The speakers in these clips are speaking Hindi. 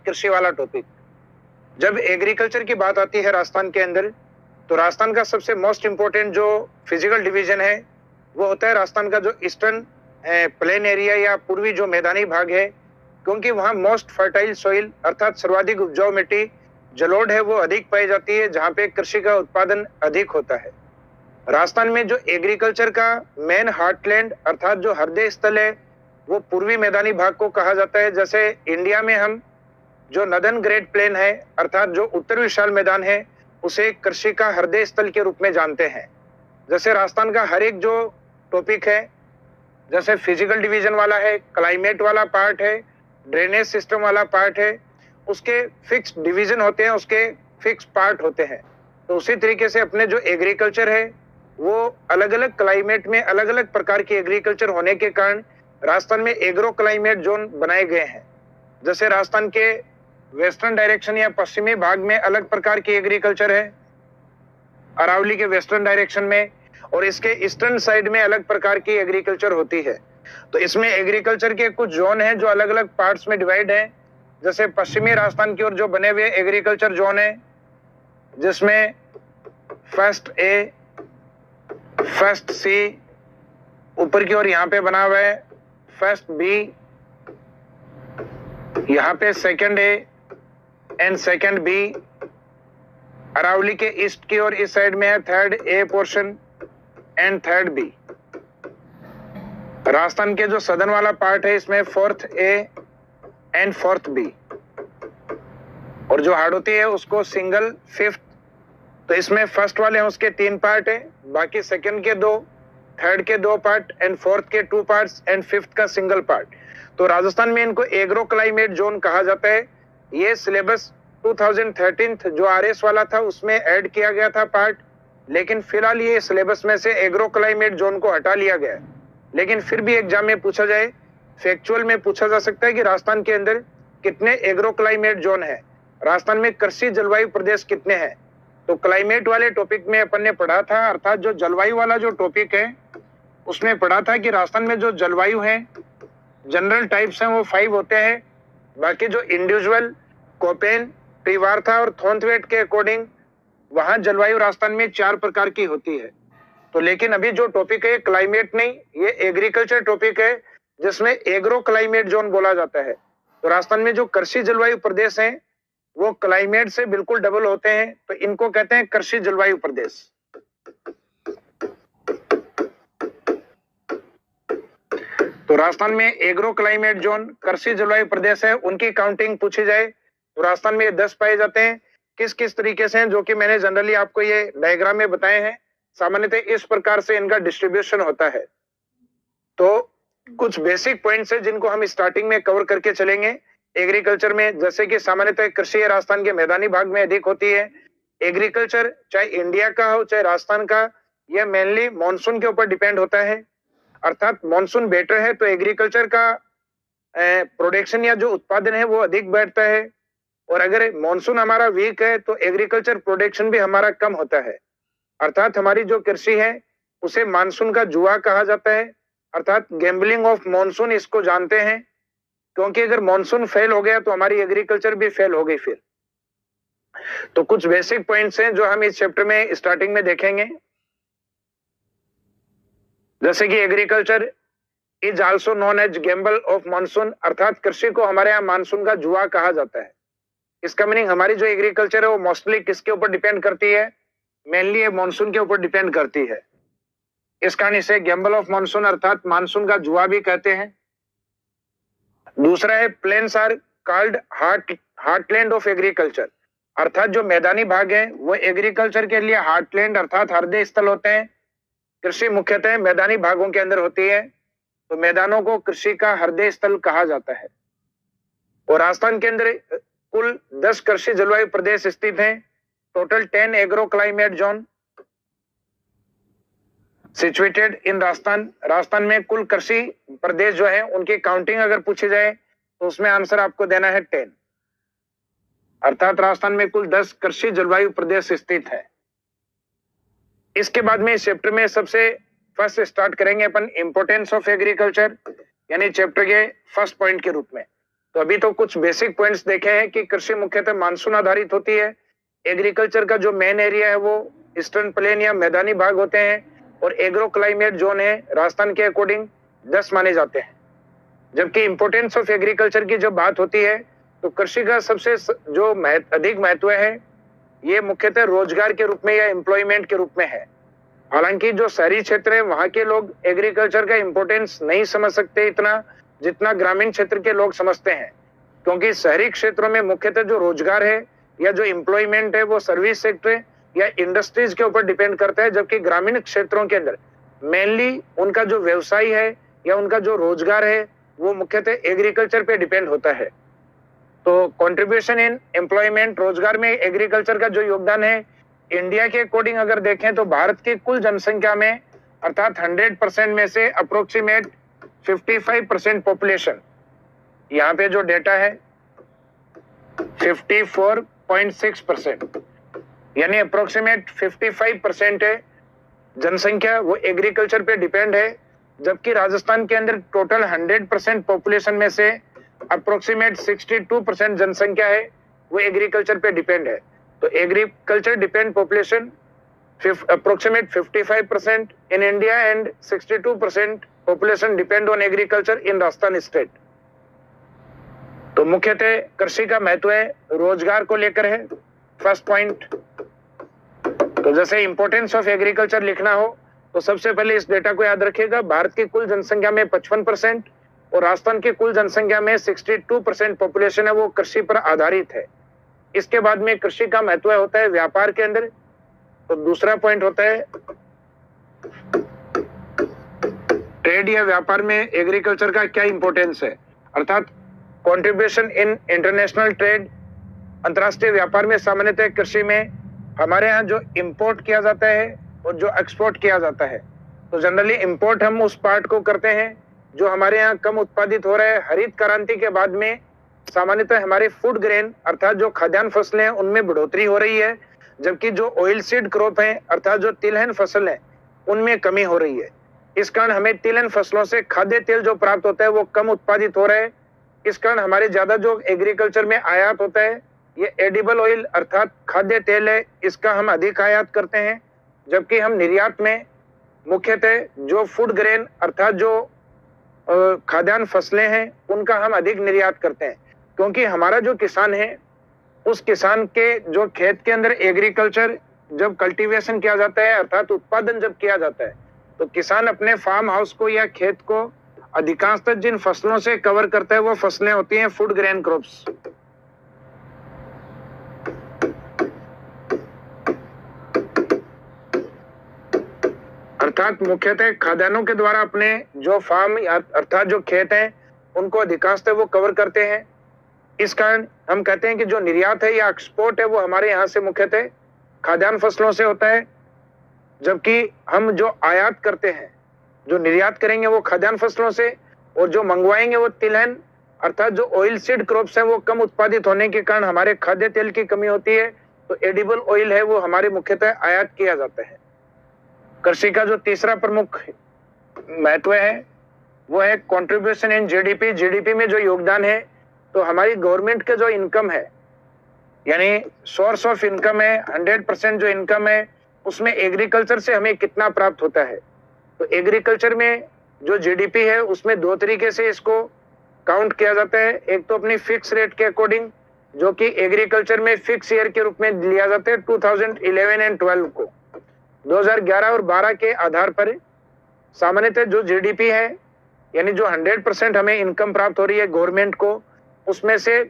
कृषि वाला टॉपिक। जब एग्रीकल्चर की बात आती है राजस्थान के अंदर, तो राजस्थान का सबसे मोस्ट इंपोर्टेंट जो फिजिकल डिवीजन है वो होता है राजस्थान का जो ईस्टर्न प्लेन एरिया या पूर्वी जो मैदानी भाग है, क्योंकि वहाँ मोस्ट फर्टाइल सॉइल अर्थात सर्वाधिक उपजाऊ मिट्टी, जलोढ़ है वो अधिक पाई जाती है, जहाँ पे कृषि का उत्पादन अधिक होता है। राजस्थान में जो एग्रीकल्चर का मेन हार्टलैंड अर्थात जो हृदय स्थल है वो पूर्वी मैदानी भाग को कहा जाता है। जैसे इंडिया में हम जो नदन ग्रेट प्लेन है अर्थात जो उत्तर विशाल मैदान है उसे कृषि का हृदय स्थल के रूप में जानते हैं। जैसे राजस्थान का हर एक जो टॉपिक है, जैसे फिजिकल डिवीजन वाला है, क्लाइमेट वाला पार्ट है, ड्रेनेज सिस्टम वाला पार्ट है, उसके फिक्स डिवीजन होते हैं, उसके फिक्स पार्ट होते हैं। तो उसी तरीके से अपने जो एग्रीकल्चर है वो अलग अलग क्लाइमेट में अलग अलग प्रकार की एग्रीकल्चर होने के कारण राजस्थान में एग्रो क्लाइमेट जोन बनाए गए हैं। जैसे राजस्थान के वेस्टर्न डायरेक्शन या पश्चिमी भाग में अलग प्रकार की एग्रीकल्चर है, अरावली के वेस्टर्न डायरेक्शन में, और इसके ईस्टर्न साइड में अलग प्रकार की एग्रीकल्चर होती है। तो इसमें एग्रीकल्चर के कुछ जोन हैं जो अलग अलग पार्ट्स में डिवाइड हैं। जैसे पश्चिमी राजस्थान की ओर जो बने हुए एग्रीकल्चर जोन है, जिसमें फर्स्ट ए, फर्स्ट सी, ऊपर की ओर यहाँ पे बना हुआ है फर्स्ट बी, यहाँ पे second A and second B. Aravalli के ईस्ट की ओर इस साइड में है third A portion and third B. Rajasthan के जो सदर्न वाला पार्ट है इसमें fourth A and fourth B, और जो हाड़ौती है उसको सिंगल फिफ्थ। तो इसमें फर्स्ट वाले हैं उसके 3 पार्ट है, बाकी सेकंड के 2, थर्ड के 2 पार्ट एंड फोर्थ के 2 पार्ट्स एंड फिफ्थ का सिंगल पार्ट। तो राजस्थान में इनको एग्रो क्लाइमेट जोन कहा जाता है। ये सिलेबस 2013 जो आरएस वाला था उसमें ऐड किया गया था पार्ट, लेकिन फिलहाल ये सिलेबस में से एग्रो क्लाइमेट जोन को हटा लिया गया है। लेकिन फिर भी एग्जाम में पूछा जाए, फैक्चुअल में पूछा जा सकता है कि राजस्थान के अंदर कितने एग्रो क्लाइमेट जोन है, राजस्थान में कृषि जलवायु प्रदेश कितने हैं। तो क्लाइमेट वाले टॉपिक में अपन ने पढ़ा था, अर्थात जो जलवायु वाला जो टॉपिक है उसमें पढ़ा था कि राजस्थान में जो जलवायु है जनरल टाइप्स हैं वो 5 होते हैं। बाकी जो इंडिविजुअल, कोपेन, त्रिवार्था और थोंथवेट के अकॉर्डिंग वहां जलवायु राजस्थान में 4 प्रकार की होती है। तो लेकिन अभी जो टॉपिक है क्लाइमेट नहीं, ये एग्रीकल्चर टॉपिक है जिसमें एग्रो क्लाइमेट जोन बोला जाता है। तो राजस्थान में जो कृषि जलवायु प्रदेश हैं वो क्लाइमेट से बिल्कुल डबल होते हैं, तो इनको कहते हैं कृषि जलवायु प्रदेश। तो राजस्थान में एग्रो क्लाइमेट जोन कृषि जलवायु प्रदेश है, उनकी काउंटिंग पूछी जाए तो राजस्थान में 10 पाए जाते हैं। किस किस तरीके से हैं, जो कि मैंने जनरली आपको ये डायग्राम में बताए हैं। सामान्यतः इस प्रकार से इनका डिस्ट्रीब्यूशन होता है। तो कुछ बेसिक पॉइंट्स है जिनको हम स्टार्टिंग में कवर करके चलेंगे एग्रीकल्चर में। जैसे कि सामान्यतः कृषि राजस्थान के मैदानी भाग में अधिक होती है। एग्रीकल्चर चाहे इंडिया का हो चाहे राजस्थान का, यह मेनली मॉनसून के ऊपर डिपेंड होता है। अर्थात मॉनसून बेटर है तो एग्रीकल्चर का प्रोडक्शन या जो उत्पादन है वो अधिक बढ़ता है, और अगर मॉनसून हमारा वीक है तो एग्रीकल्चर प्रोडक्शन भी हमारा कम होता है। अर्थात हमारी जो कृषि है उसे मानसून का जुआ कहा जाता है, अर्थात गैम्बलिंग ऑफ मॉनसून इसको जानते हैं, क्योंकि अगर मॉनसून फेल हो गया तो हमारी एग्रीकल्चर भी फेल हो गई फिर। तो कुछ बेसिक पॉइंट्स हैं जो हम इस चैप्टर में स्टार्टिंग में देखेंगे। जैसे कि agriculture is also known as gamble of monsoon, अर्थात कृषि को हमारे यहाँ मानसून का जुआ कहा जाता है। इसका मीनिंग हमारी जो एग्रीकल्चर है वो मोस्टली किसके ऊपर डिपेंड करती है, मेनली ये मॉनसून के ऊपर डिपेंड करती है। इस कारण इसे गैम्बल ऑफ मॉनसून अर्थात मानसून का जुआ भी कहते हैं। दूसरा है plains are called heartland of agriculture, अर्थात जो मैदानी भाग है वो एग्रीकल्चर के लिए हार्टलैंड अर्थात हृदय स्थल होते हैं। कृषि मुख्यतः मैदानी भागों के अंदर होती है, तो मैदानों को कृषि का हृदय स्थल कहा जाता है। और राजस्थान के अंदर कुल 10 कृषि जलवायु प्रदेश स्थित हैं। Total 10 agro climate zone situated in Rajasthan. Rajasthan में कुल कृषि प्रदेश जो है उनकी काउंटिंग अगर पूछी जाए तो उसमें आंसर आपको देना है 10, अर्थात राजस्थान में कुल 10 कृषि जलवायु प्रदेश स्थित है। इसके बाद में इस चैप्टर में सबसे फर्स्ट स्टार्ट करेंगे अपन इंपोर्टेंस ऑफ एग्रीकल्चर, यानी चैप्टर के फर्स्ट पॉइंट के रूप में। तो अभी तो कुछ बेसिक पॉइंट्स देखे हैं कि कृषि मुख्यतः मानसून आधारित होती है। एग्रीकल्चर का जो मेन एरिया है वो ईस्टर्न प्लेन या मैदानी भाग होते हैं, और एग्रो क्लाइमेट जोन है राजस्थान के अकॉर्डिंग 10 माने जाते हैं। जबकि इंपोर्टेंस ऑफ एग्रीकल्चर की जब बात होती है तो कृषि का सबसे जो अधिक महत्व है ये मुख्यतः रोजगार के रूप में या एम्प्लॉयमेंट के रूप में है। हालांकि जो शहरी क्षेत्र है वहां के लोग एग्रीकल्चर का इंपॉर्टेंस नहीं समझ सकते इतना जितना ग्रामीण क्षेत्र के लोग समझते हैं, क्योंकि शहरी क्षेत्रों में मुख्यतः जो रोजगार है या जो एम्प्लॉयमेंट है वो सर्विस सेक्टर या इंडस्ट्रीज के ऊपर डिपेंड करता है, जबकि ग्रामीण क्षेत्रों के अंदर मेनली उनका जो व्यवसाय है या उनका जो रोजगार है वो मुख्यतः एग्रीकल्चर पे डिपेंड होता है। तो कंट्रीब्यूशन इन एम्प्लॉयमेंट, रोजगार में एग्रीकल्चर का जो योगदान है इंडिया के अकॉर्डिंग अगर देखें तो भारत की कुल जनसंख्या में अर्थात 100% में से अप्रोक्सीमेट 55% पॉपुलेशन, यहाँ पे जो डेटा है 54.6%, यानी अप्रोक्सीमेट 55% है जनसंख्या वो एग्रीकल्चर पे डिपेंड है। जबकि राजस्थान के अंदर टोटल 100% पॉपुलेशन में से अप्रोक्सीमेट 62% जनसंख्या है वो एग्रीकल्चर पे डिपेंड है। तो agriculture depend population approximate 55% in India and 62% population depend on agriculture in Rajasthan state। तो मुख्यतः कृषि का महत्व है रोजगार को लेकर है फर्स्ट पॉइंट। तो जैसे इंपोर्टेंस ऑफ एग्रीकल्चर लिखना हो तो सबसे पहले इस डेटा को याद रखिएगा, भारत की कुल जनसंख्या में 55% और राजस्थान की कुल जनसंख्या में 62% पॉपुलेशन है वो कृषि पर आधारित है। इसके बाद में कृषि का महत्व होता है व्यापार के अंदर। तो दूसरा पॉइंट होता है ट्रेड या व्यापार में एग्रीकल्चर का क्या इंपॉर्टेंस है, अर्थात कंट्रीब्यूशन इन इंटरनेशनल ट्रेड, अंतरराष्ट्रीय व्यापार में सामान्यतः कृषि में हमारे यहाँ जो इंपोर्ट किया जाता है और जो एक्सपोर्ट किया जाता है, तो जनरली इंपोर्ट हम उस पार्ट को करते हैं जो हमारे यहाँ कम उत्पादित हो रहा है। हरित क्रांति के बाद में सामान्यतः हमारे फूड ग्रेन अर्थात जो खाद्यान्न फसलें हैं उनमें बढ़ोतरी हो रही है, जबकि जो ऑयल सीड क्रॉप है अर्थात जो तिलहन फसल है उनमें कमी हो रही है। इस कारण हमें तिलहन फसलों से खाद्य तेल जो प्राप्त होता है वो कम उत्पादित हो रहा है। इस कारण हमारे ज्यादा जो एग्रीकल्चर में आयात होता है ये एडिबल ऑयल अर्थात खाद्य तेल है, इसका हम अधिक आयात करते हैं। जबकि हम निर्यात में मुख्यतः जो फूड ग्रेन अर्थात जो खाद्यान्न फसलें हैं उनका हम अधिक निर्यात करते हैं, क्योंकि हमारा जो किसान है उस किसान के जो खेत के अंदर एग्रीकल्चर जब कल्टीवेशन किया जाता है अर्थात उत्पादन जब किया जाता है तो किसान अपने फार्म हाउस को या खेत को अधिकांशतः जिन फसलों से कवर करता है वो फसलें होती हैं फूड ग्रेन क्रॉप्स। अर्थात मुख्यतः खाद्यान्नों के द्वारा अपने जो फार्म अर्थात जो खेत हैं उनको अधिकांशतः वो कवर करते हैं। इस कारण हम कहते हैं कि जो निर्यात है या एक्सपोर्ट है वो हमारे यहाँ से मुख्यतः खाद्यान्न फसलों से होता है, जबकि हम जो आयात करते हैं जो निर्यात करेंगे वो खाद्यान्न फसलों से, और जो मंगवाएंगे वो तिलहन अर्थात जो ऑयल सीड क्रॉप्स है वो कम उत्पादित होने के कारण हमारे खाद्य तेल की कमी होती है, तो एडिबल ऑयल है वो हमारे मुख्यतः आयात किया जाता है। कृषि का जो तीसरा प्रमुख महत्व है वो है कंट्रीब्यूशन इन जीडीपी। जीडीपी में जो योगदान है तो हमारी गवर्नमेंट का जो इनकम है यानी सोर्स ऑफ इनकम है 100% जो इनकम है उसमें एग्रीकल्चर से हमें कितना प्राप्त होता है। तो एग्रीकल्चर में जो जीडीपी है उसमें दो तरीके से इसको काउंट किया जाता है। एक तो अपनी फिक्स रेट के अकॉर्डिंग जो कि एग्रीकल्चर में फिक्स ईयर के रूप में लिया जाता है 2011 एंड 12 को, 2011 और 12 के आधार पर सामान्यतः जो जीडीपी है यानी जो 100% हमें इनकम प्राप्त हो रही है गवर्नमेंट को, उसमें से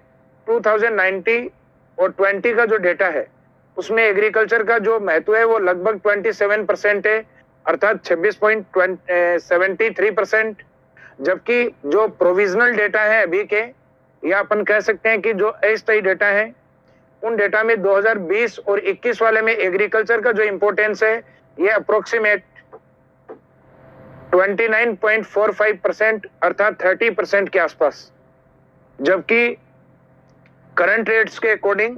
2019 और 20 का जो डेटा है उसमें एग्रीकल्चर का जो महत्व है वो लगभग 27% है अर्थात 26.73%। जबकि जो प्रोविजनल डेटा है अभी के या अपन कह सकते हैं कि जो अस्थायी डेटा है उन डेटा में 2020 और 21 वाले में एग्रीकल्चर का जो इंपॉर्टेंस है ये अप्रोक्सीमेट 29.45% अर्थात 30% के आसपास। जबकि करंट रेट्स के अकॉर्डिंग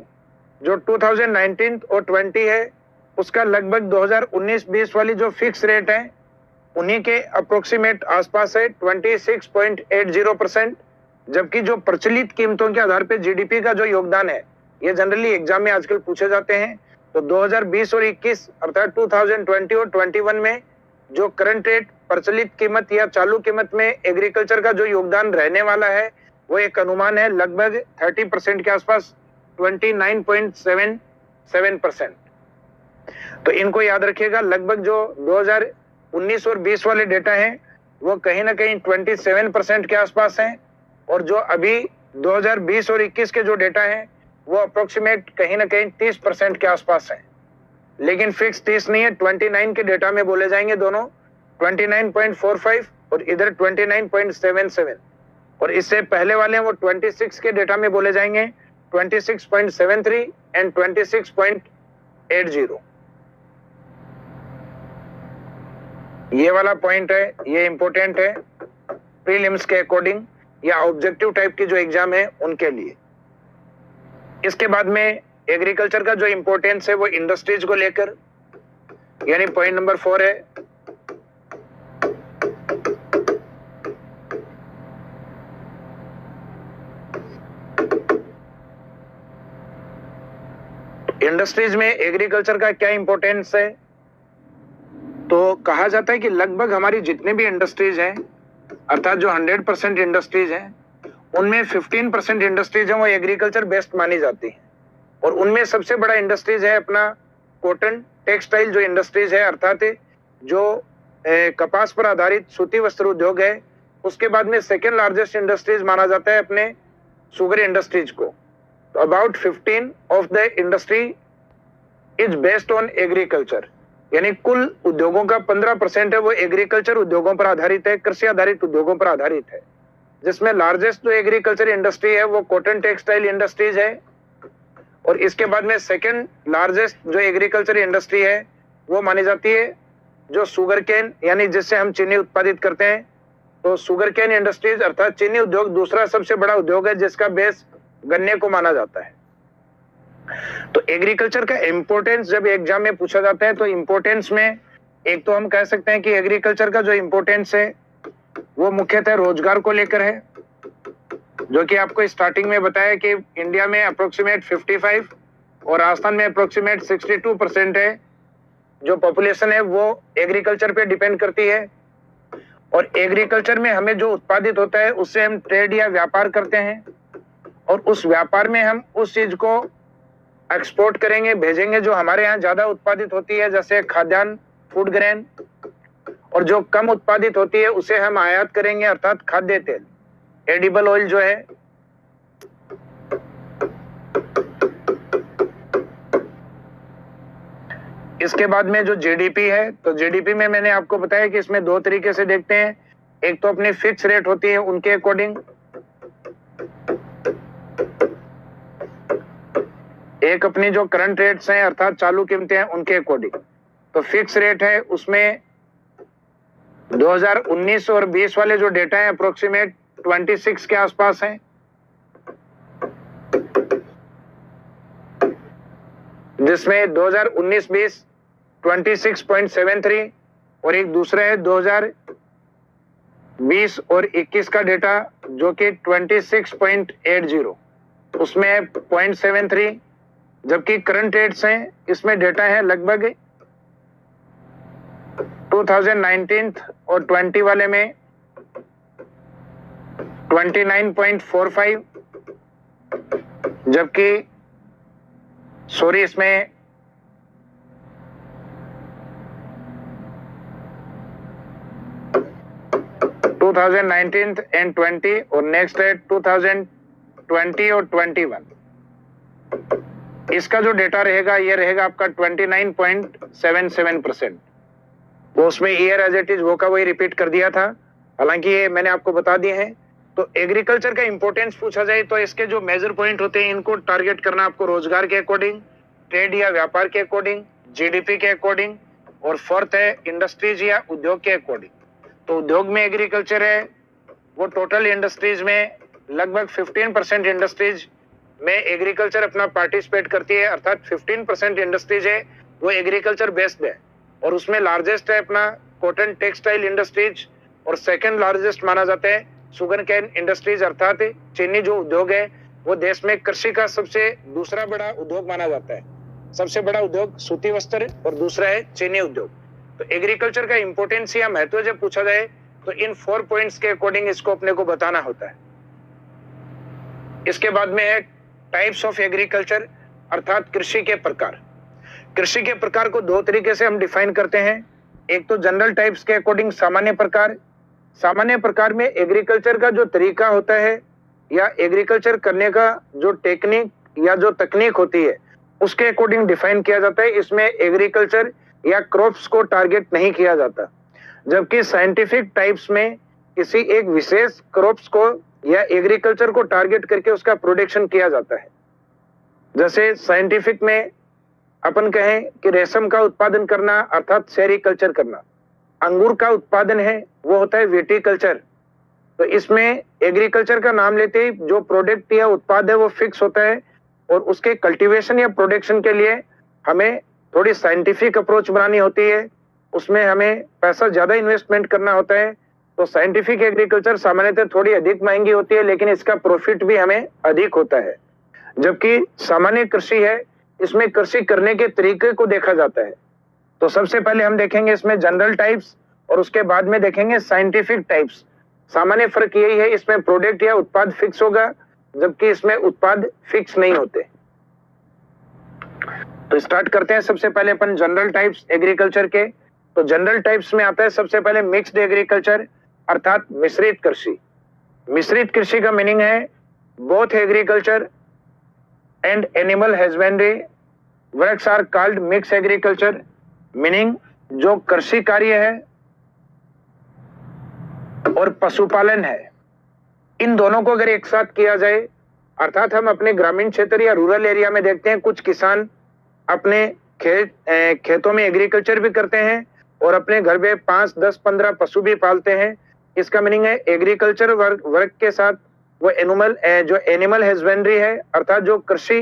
जो 2019 और 20 है उसका लगभग 2019-20 वाली जो फिक्स रेट है उन्हीं के अप्रोक्सीमेट आसपास है 26.80%। जबकि जो प्रचलित कीमतों के आधार पे जीडीपी का जो योगदान है, ये जनरली एग्जाम में आजकल पूछे जाते हैं। तो 2020 और 21 अर्थात 2020 और 21 में जो करंट रेट प्रचलित कीमत या चालू कीमत में एग्रीकल्चर का जो योगदान रहने वाला है, वो एक अनुमान है लगभग 30% के आसपास, 29.77%। तो इनको याद रखिएगा। लगभग जो 2019 और 20 वाले डेटा हैं वो कहीं ना कहीं 27% के आसपास हैं, और जो अभी 2020 और 21 के जो डेटा हैं वो अप्रोक्सीमेट कहीं ना कहीं 30% के आसपास हैं। लेकिन फिक्स 30 नहीं है, 29 के डेटा में बोले जाएंगे दोनों, 29.45 और इधर 29.77, और इससे पहले वाले वो 26 के डेटा में बोले जाएंगे, 26.73 एंड 26.80। ये वाला पॉइंट है, ये इंपॉर्टेंट है प्रीलिम्स के अकॉर्डिंग या ऑब्जेक्टिव टाइप की जो एग्जाम है उनके लिए। इसके बाद में एग्रीकल्चर का जो इंपॉर्टेंस है वो इंडस्ट्रीज को लेकर, यानी पॉइंट नंबर 4 है इंडस्ट्रीज में एग्रीकल्चर का क्या इंपॉर्टेंस है। तो कहा जाता है कि लगभग हमारी जितने भी इंडस्ट्रीज हैं, अर्थात जो 100% इंडस्ट्रीज हैं, उनमें 15% इंडस्ट्रीज हैं वो एग्रीकल्चर बेस्ड मानी जाती हैं। और उनमें सबसे बड़ा इंडस्ट्रीज है अपना कॉटन टेक्सटाइल जो इंडस्ट्रीज है, अर्थात जो कपास पर आधारित सूती वस्त्र उद्योग है। उसके बाद में सेकेंड लार्जेस्ट इंडस्ट्रीज माना जाता है अपने शुगर इंडस्ट्रीज को। तो about 15 of the industry is based on agriculture, यानी कुल उद्योगों का 15% है वो एग्रीकल्चर उद्योगों पर आधारित है, कृषि आधारित उद्योगों पर आधारित है। जिसमें लार्जेस्ट जो एग्रीकल्चर इंडस्ट्री है वो कॉटन टेक्सटाइल इंडस्ट्रीज है, और इसके बाद में सेकंड लार्जेस्ट जो एग्रीकल्चर इंडस्ट्री है वो मानी जाती है जो शुगर केन, यानी जिससे हम चीनी उत्पादित करते हैं। तो शुगर केन इंडस्ट्रीज अर्थात चीनी उद्योग दूसरा सबसे बड़ा उद्योग है जिसका बेस गन्ने को माना जाता है। तो एग्रीकल्चर का इंपॉर्टेंस जब एग्जाम में पूछा जाता है तो इंपॉर्टेंस में एक तो हम कह सकते हैं कि एग्रीकल्चर का जो इंपॉर्टेंस है वो मुख्यतः रोजगार को लेकर है, जो कि आपको स्टार्टिंग में बताया कि इंडिया में अप्रोक्सीमेट 55 और राजस्थान में अप्रोक्सीमेट 62% है जो पॉपुलेशन है वो एग्रीकल्चर पे डिपेंड करती है। और एग्रीकल्चर में हमें जो उत्पादित होता है उससे हम ट्रेड या व्यापार करते हैं, और उस व्यापार में हम उस चीज को एक्सपोर्ट करेंगे, भेजेंगे जो हमारे यहाँ ज्यादा उत्पादित होती है, जैसे खाद्यान्न फूड ग्रेन, और जो कम उत्पादित होती है उसे हम आयात करेंगे अर्थात खाद्य तेल एडिबल ऑयल जो है। इसके बाद में जो जीडीपी है, तो जीडीपी में मैंने आपको बताया कि इसमें दो तरीके से देखते हैं। एक तो अपनी फिक्स रेट होती है उनके अकॉर्डिंग, एक अपनी जो करंट रेट्स हैं अर्थात चालू कीमतें हैं उनके अकॉर्डिंग। तो फिक्स रेट है उसमें 2019 और 20 वाले जो डेटा है अप्रोक्सीमेट 26 के आसपास हैं, जिसमें 2019-20 26.73 और एक दूसरा है 2020 और 21 का डेटा जो कि 26.80, उसमें है 0.73, जबकि करंट रेट्स हैं इसमें डेटा है लगभग 2019 और 20 वाले में 29.45, जबकि सॉरी इसमें टू 2019 एंड 20 और नेक्स्ट है 2020 और 21। इसका जो डेटा रहेगा ये रहेगा आपका 29.77%। वो उसमें ईयर एज इट इज वो का वही रिपीट कर दिया था, हालांकि ये मैंने आपको बता दिए हैं। तो एग्रीकल्चर का इंपॉर्टेंस पूछा जाए तो इसके जो मेजर पॉइंट होते हैं इनको टारगेट करना आपको रोजगार के अकॉर्डिंग, ट्रेड या व्यापार के अकॉर्डिंग, जीडीपी के अकॉर्डिंग, और फोर्थ है इंडस्ट्रीज या उद्योग के अकॉर्डिंग। तो उद्योग में एग्रीकल्चर है वो टोटल इंडस्ट्रीज में लगभग 15% इंडस्ट्रीज में एग्रीकल्चर अपना पार्टिसिपेट करती है, अर्थात 15% इंडस्ट्रीज है वो एग्रीकल्चर बेस्ड है, और उसमें लार्जेस्ट है अपना कॉटन टेक्सटाइल इंडस्ट्रीज, और सेकंड लार्जेस्ट माना जाता है शुगर कैन इंडस्ट्रीज अर्थात चीनी जो उद्योग है वो देश में कृषि का सबसे दूसरा बड़ा उद्योग माना जाता है। सबसे बड़ा उद्योग सूती वस्त्र और दूसरा है चीनी उद्योग। तो एग्रीकल्चर का इंपोर्टेंस या महत्व जब पूछा जाए तो इन 4 पॉइंट्स के अकॉर्डिंग इसको अपने को बताना होता है। इसके बाद में है टाइप्स ऑफ एग्रीकल्चर अर्थात कृषि के प्रकार। कृषि के प्रकार को 2 तरीके से हम डिफाइन करते हैं। एक तो जनरल टाइप्स के अकॉर्डिंग सामान्य प्रकार। सामान्य प्रकार में एग्रीकल्चर का जो तरीका होता है या एग्रीकल्चर करने का जो टेक्निक या जो तकनीक होती है उसके अकॉर्डिंग डिफाइन किया जाता है। इसमें एग्रीकल्चर या क्रॉप्स को टारगेट नहीं किया जाता। जबकि साइंटिफिक टाइप्स में किसी एक विशेष क्रॉप्स को या एग्रीकल्चर को टारगेट करके उसका प्रोडक्शन किया जाता है। जैसे साइंटिफिक में अपन कहें कि रेशम का उत्पादन करना अर्थात सेरीकल्चर करना। अंगूर का उत्पादन है वो होता है विटीकल्चर। तो इसमें एग्रीकल्चर का नाम लेते ही जो प्रोडक्ट या उत्पाद है वो फिक्स होता है और उसके कल्टीवेशन या प्रोडक्शन के लिए हमें थोड़ी साइंटिफिक अप्रोच बनानी होती है। उसमें हमें पैसा ज्यादा इन्वेस्टमेंट करना होता है। तो साइंटिफिक एग्रीकल्चर सामान्यतः थोड़ी अधिक महंगी होती है लेकिन इसका प्रॉफिट भी हमें अधिक होता है। जबकि सामान्य कृषि है इसमें कृषि करने के तरीके को देखा जाता है। तो सबसे पहले हम देखेंगे इसमें जनरल टाइप्स और उसके बाद में देखेंगे साइंटिफिक टाइप्स। सामान्य फर्क यही है इसमें प्रोडक्ट या उत्पाद फिक्स होगा जबकि इसमें उत्पाद फिक्स नहीं होते। तो स्टार्ट करते हैं सबसे पहले अपन जनरल टाइप्स एग्रीकल्चर के। तो जनरल टाइप्स में आता है सबसे पहले मिक्स्ड एग्रीकल्चर अर्थात मिश्रित कृषि। मिश्रित कृषि का मीनिंग है both agriculture and animal husbandry works are called mix agriculture. Meaning जो कृषि कार्य है और पशुपालन है इन दोनों को अगर एक साथ किया जाए अर्थात हम अपने ग्रामीण क्षेत्र या रूरल एरिया में देखते हैं कुछ किसान अपने खेतों में एग्रीकल्चर भी करते हैं और अपने घर में 5, 10, 15 पशु भी पालते हैं। इसका मीनिंग है एग्रीकल्चर वर्क के साथ वो एनिमल हस्बेंड्री है अर्थात जो कृषि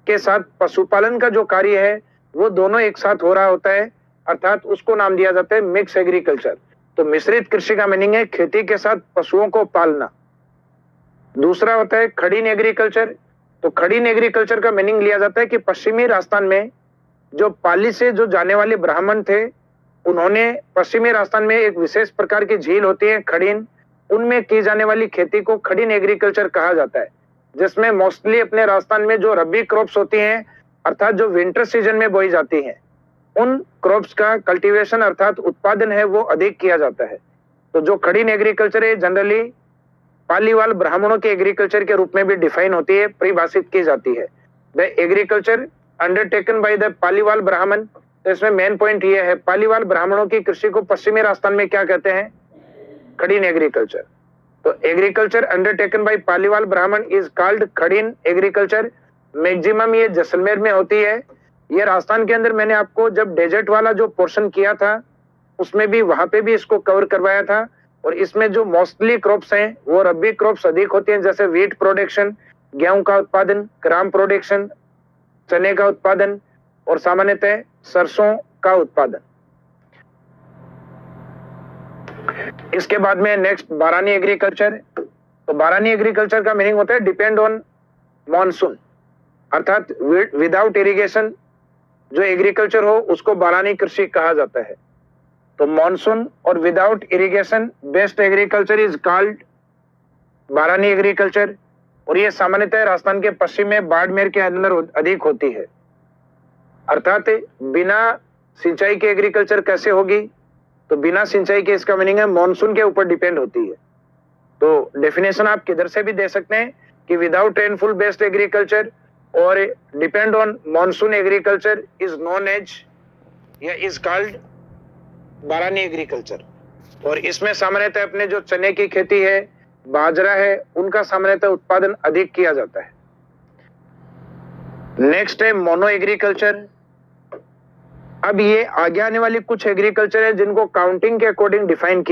के साथ पशुपालन का जो कार्य है वो दोनों एक साथ हो रहा होता है अर्थात उसको नाम दिया जाता है मिक्स एग्रीकल्चर। तो मिश्रित कृषि का मीनिंग है खेती के साथ पशुओं को पालना। दूसरा होता है खड़ीन एग्रीकल्चर। तो खड़ीन एग्रीकल्चर का मीनिंग लिया जाता है कि पश्चिमी राजस्थान में जो पाली से जो जाने वाले ब्राह्मण थे उन्होंने पश्चिमी राजस्थान में एक विशेष प्रकार की झील होती है खड़ीन, उनमें की जाने वाली खेती को खड़ीन एग्रीकल्चर कहा जाता है। जिसमें मोस्टली अपने राजस्थान में जो रबी क्रॉप्स होती हैं अर्थात जो विंटर सीजन में बोई जाती हैं उन क्रॉप्स का कल्टीवेशन अर्थात उत्पादन है वो अधिक किया जाता है। तो जो खड़ीन एग्रीकल्चर है जनरली पालीवाल ब्राह्मणों के एग्रीकल्चर के रूप में भी डिफाइन होती है, परिभाषित की जाती है। The agriculture undertaken by the Paliwal ब्राह्मण। तो इसमें मेन पॉइंट ये है पालीवाल ब्राह्मणों की कृषि को पश्चिमी राजस्थान में क्या कहते हैं? खड़ीन एग्रीकल्चर। तो एग्रीकल्चर अंडरटेकन बाय पालीवाल ब्राह्मण इज कॉल्ड खड़ीन एग्रीकल्चर। मैक्सिमम ये जैसलमेर में होती है। ये राजस्थान के अंदर मैंने आपको जब डेजर्ट वाला जो पोर्शन किया था उसमें भी वहां पे भी इसको कवर करवाया था। और इसमें जो मोस्टली क्रॉप्स हैं वो रबी क्रॉप्स अधिक होती हैं जैसे व्हीट प्रोडक्शन, गेहूं का उत्पादन, ग्राम प्रोडक्शन, चने का उत्पादन और सामान्यतः सरसों का उत्पादन। इसके बाद में नेक्स्ट बारानी एग्रीकल्चर। तो बारानी एग्रीकल्चर का मीनिंग होता है डिपेंड ऑन मॉनसून अर्थात विदाउट इरिगेशन जो एग्रीकल्चर हो उसको बारानी कृषि कहा जाता है। तो मॉनसून और without irrigation based agriculture is called बारानी एग्रीकल्चर। और ये सामान्यतः राजस्थान के पश्चिम में बाड़मेर के अंदर अधिक होती है। अर्थात बिना सिंचाई के एग्रीकल्चर कैसे होगी? तो बिना सिंचाई के इसका मीनिंग है मॉनसून के ऊपर डिपेंड होती है। तो डेफिनेशन आप किधर से भी दे सकते हैं कि विदाउट रेनफॉल बेस्ड एग्रीकल्चर और depend on monsoon agriculture is known as या इज कॉल्ड बारानी एग्रीकल्चर। और इसमें सामान्यतः अपने जो चने की खेती है, बाजरा है, उनका सामान्यतः उत्पादन अधिक किया जाता है। नेक्स्ट है मोनो एग्रीकल्चर। अब ये आगे आने वाली कुछ एग्रीकल्चर है जिनको काउंटिंग के अकॉर्डिंग डिफाइन किया